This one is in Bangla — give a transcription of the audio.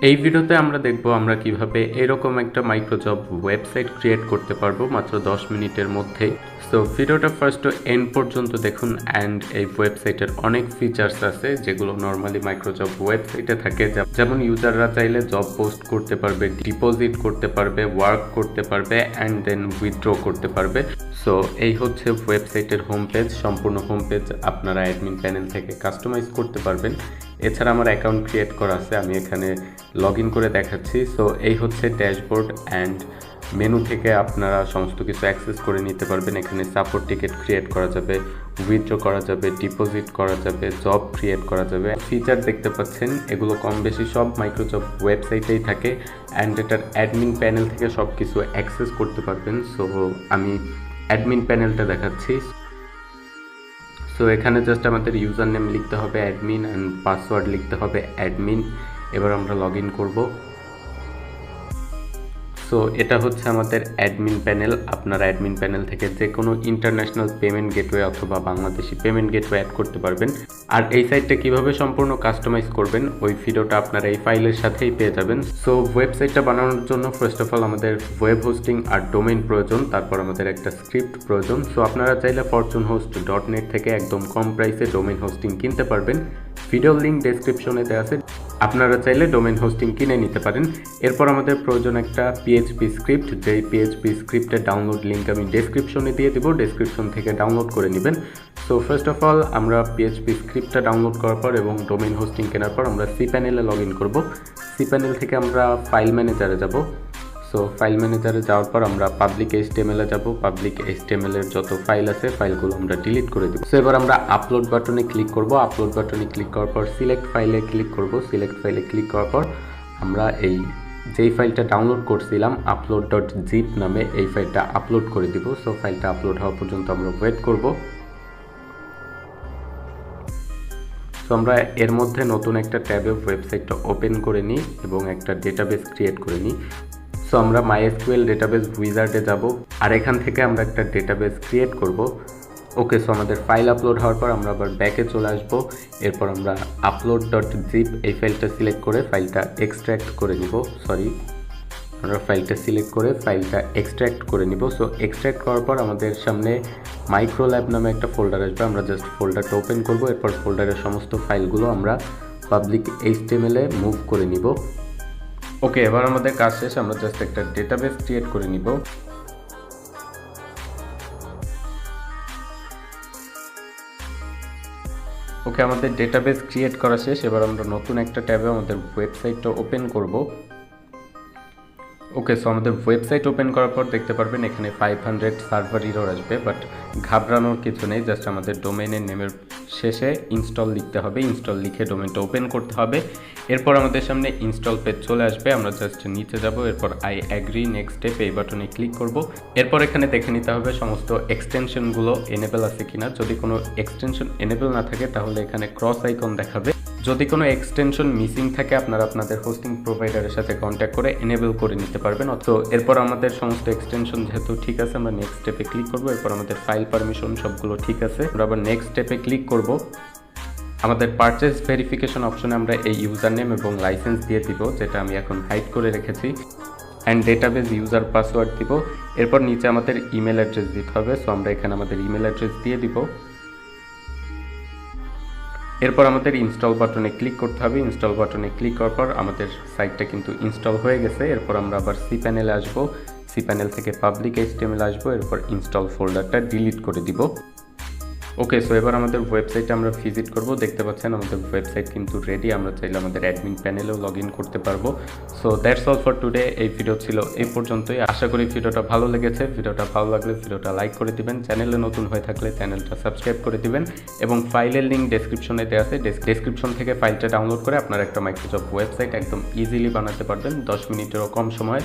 এই ভিডিওতে আমরা দেখব আমরা কিভাবে এরকম একটা মাইক্রোজব ওয়েবসাইট ক্রিয়েট করতে পারবো মাত্র 10 মিনিটের মধ্যেই। সো ভিডিওটা ফার্স্ট টু এন্ড পর্যন্ত দেখুন। অ্যান্ড এই ওয়েবসাইটের অনেক ফিচার্স আছে যেগুলো নর্মালি মাইক্রোজব ওয়েবসাইটে থাকে, যেমন ইউজাররা চাইলে জব পোস্ট করতে পারবে, ডিপোজিট করতে পারবে, ওয়ার্ক করতে পারবে অ্যান্ড দেন উইথড্র করতে পারবে। সো এই হচ্ছে ওয়েবসাইটের হোম পেজ। সম্পূর্ণ হোম পেজ আপনারা অ্যাডমিন প্যানেল থেকে কাস্টমাইজ করতে পারবেন। এছাড়া আমার অ্যাকাউন্ট ক্রিয়েট করা আছে, আমি এখানে লগ ইন করে দেখাচ্ছি। সো এই হচ্ছে ড্যাশবোর্ড অ্যান্ড মেনু থেকে আপনারা সমস্ত কিছু অ্যাক্সেস করে নিতে পারবেন। এখানে সাপোর্ট টিকেট ক্রিয়েট করা যাবে, উইথড্র করা যাবে, ডিপোজিট করা যাবে, জব ক্রিয়েট করা যাবে। ফিচার দেখতে পাচ্ছেন এগুলো কম বেশি সব মাইক্রোজব ওয়েবসাইটেই থাকে অ্যান্ড এটার অ্যাডমিন প্যানেল থেকে সব কিছু অ্যাক্সেস করতে পারবেন। সো আমি অ্যাডমিন প্যানেলটা দেখাচ্ছি। সো এখানে জাস্ট আমাদের ইউজার নেম লিখতে হবে অ্যাডমিন অ্যান্ড পাসওয়ার্ড লিখতে হবে অ্যাডমিন। এবার আমরা লগ ইন করবো। সো এটা হচ্ছে আমাদের অ্যাডমিন প্যানেল। আপনারা অ্যাডমিন প্যানেল থেকে যে কোনো ইন্টারন্যাশনাল পেমেন্ট গেটওয়ে অথবা বাংলাদেশি পেমেন্ট গেটওয়ে অ্যাড করতে পারবেন। আর এই সাইটটা কিভাবে সম্পূর্ণ কাস্টমাইজ করবেন ওই ভিডিওটা আপনারা এই ফাইলের সাথেই পেয়ে যাবেন। সো ওয়েবসাইটটা বানানোর জন্য ফার্স্ট অফ অল আমাদের ওয়েব হোস্টিং আর ডোমেইন প্রয়োজন, তারপর আমাদের একটা স্ক্রিপ্ট প্রয়োজন। সো আপনারা চাইলে fortunehost.net থেকে একদম কম প্রাইসে ডোমেইন হোস্টিং কিনতে পারবেন। ভিডিও লিঙ্ক ডেসক্রিপশনে দেওয়া আছে, আপনারা চাইলে ডোমেইন হোস্টিং কিনে নিতে পারেন। এরপর আমাদের প্রয়োজন একটা পিএইচপি স্ক্রিপ্ট, যেই পিএইচপি স্ক্রিপ্টের ডাউনলোড লিঙ্ক আমি ডেসক্রিপশনে দিয়ে দেবো, ডেসক্রিপশন থেকে ডাউনলোড করে নেবেন। সো ফার্স্ট অফ অল আমরা পিএইচপি স্ক্রিপ্টটা ডাউনলোড করার পর এবং ডোমেইন হোস্টিং কেনার পর আমরা সি প্যানেলে লগ ইন করবো। সি প্যানেল থেকে আমরা ফাইল ম্যানেজারে যাব। সো ফাইল ম্যানেজারে যাওয়ার পর আমরা পাবলিক এইচটিএমএলে যাব। পাবলিক এইচটিএমএলের যত ফাইল আছে ফাইলগুলো আমরা ডিলিট করে দেব। সো এবার আমরা আপলোড বাটনে ক্লিক করব। আপলোড বাটনে ক্লিক করার পর সিলেক্ট ফাইলে ক্লিক করব। সিলেক্ট ফাইলে ক্লিক করার পর আমরা যেই ফাইলটা ডাউনলোড করছিলাম upload.zip নামে এই ফাইলটা আপলোড করে দিব। সো ফাইলটা আপলোড হওয়া পর্যন্ত আমরা ওয়েট করব। সো আমরা এর মধ্যে নতুন একটা ট্যাবে ওয়েবসাইটটা ওপেন করে নিই এবং একটা ডেটাবেস ক্রিয়েট করে নিই। সো আমরা MySQL ডেটাবেস উইজার্ডে যাব আর এখান থেকে আমরা একটা ডেটাবেস ক্রিয়েট করব। ওকে, সো আমাদের ফাইল আপলোড হওয়ার পর আমরা আবার ব্যাকে চলে আসব। এরপর আমরা upload.zip এই ফাইলটা সিলেক্ট করে ফাইলটা এক্সট্র্যাক্ট করে নিব। আমরা ফাইলটা সিলেক্ট করে ফাইলটা এক্সট্র্যাক্ট করে নিব। সো এক্সট্র্যাক্ট করার পর আমাদের সামনে মাইক্রোল্যাব নামে একটা ফোল্ডার আসবে। আমরা জাস্ট ফোল্ডারটা ওপেন করব। এরপর ফোল্ডারের সমস্ত ফাইলগুলো আমরা পাবলিক এইচটিএমএলে মুভ করে নিব। ওকে, এবার আমাদের কাজ শেষ। আমরা জাস্ট একটা ডেটাবেস ক্রিয়েট করে নিব। ওকে, আমাদের ডেটাবেস ক্রিয়েট করা শেষ। এবার আমরা নতুন একটা ট্যাবে আমাদের ওয়েবসাইটটা ওপেন করব। ওকে, সো আমাদের ওয়েবসাইট ওপেন করার পর দেখতে পারবেন এখানে 500 সার্ভার এরর আসবে, বাট ঘাবড়ানোর কিছু নেই। জাস্ট আমাদের ডোমেইনের নেমের শেষে ইনস্টল লিখতে হবে। ইনস্টল লিখে ডোমেইনটা ওপেন করতে হবে। এরপর আমাদের সামনে ইনস্টল পেজ চলে আসবে। আমরা জাস্ট নিচে যাব। এরপর আই অ্যাগ্রি নেক্সট স্টেপ এই বাটনে ক্লিক করব। এরপর এখানে দেখে নিতে হবে সমস্ত এক্সটেনশনগুলো এনেবল আছে কিনা। যদি কোনো এক্সটেনশন এনেবল না থাকে তাহলে এখানে ক্রস আইকন দেখাবে। যদি কোনো এক্সটেনশন মিসিং থাকে আপনারা আপনাদের হোস্টিং প্রোভাইডারের সাথে কন্ট্যাক্ট করে এনেবল করে নিতে পারবেন। তো এরপর আমাদের সমস্ত এক্সটেনশন যেহেতু ঠিক আছে আমরা নেক্সট স্টেপে ক্লিক করব। এরপর আমাদের ফাইল পারমিশন সবগুলো ঠিক আছে, আমরা আবার নেক্সট স্টেপে ক্লিক করব। আমাদের পারচেজ ভেরিফিকেশন অপশনে আমরা এই ইউজার নেম এবং লাইসেন্স দিয়ে দিব, যেটা আমি এখন হাইড করে রেখেছি। অ্যান্ড ডেটাবেস ইউজার পাসওয়ার্ড দিব। এরপর নিচে আমাদের ইমেল অ্যাড্রেস দিতে হবে। সো আমরা এখানে আমাদের ইমেল অ্যাড্রেস দিয়ে দিব। এরপর আমাদের ইনস্টল বাটনে ক্লিক করতে হবে। ইনস্টল বাটনে ক্লিক করার পর আমাদের সাইটটা কিন্তু ইনস্টল হয়ে গেছে। এরপর আমরা আবার সি প্যানেলে আসবো। সি প্যানেল থেকে পাবলিক এইচটিএমএল আসবো। এরপর ইনস্টল ফোল্ডারটা ডিলিট করে দিব। ওকে, সো এবার আমাদের ওয়েবসাইটে আমরা ভিজিট করব। দেখতে পাচ্ছেন আমাদের ওয়েবসাইট কিন্তু রেডি। আমরা চাইলে আমাদের অ্যাডমিন প্যানেলেও লগ ইন করতে পারবো। So that's all for today. এই ভিডিও ছিল এই পর্যন্তই। আশা করি ভিডিওটা ভালো লেগেছে। ভিডিওটা ভালো লাগলে ভিডিওটা লাইক করে দিবেন। চ্যানেলে নতুন হয়ে থাকলে চ্যানেলটা সাবস্ক্রাইব করে দিবেন এবং ফাইলের লিঙ্ক ডেসক্রিপশনে দেওয়া আছে। ডেসক্রিপশন থেকে ফাইলটা ডাউনলোড করে আপনারা একটা মাইক্রোসফট ওয়েবসাইট একদম ইজিলি বানাতে পারবেন 10 মিনিটেরও কম সময়ে।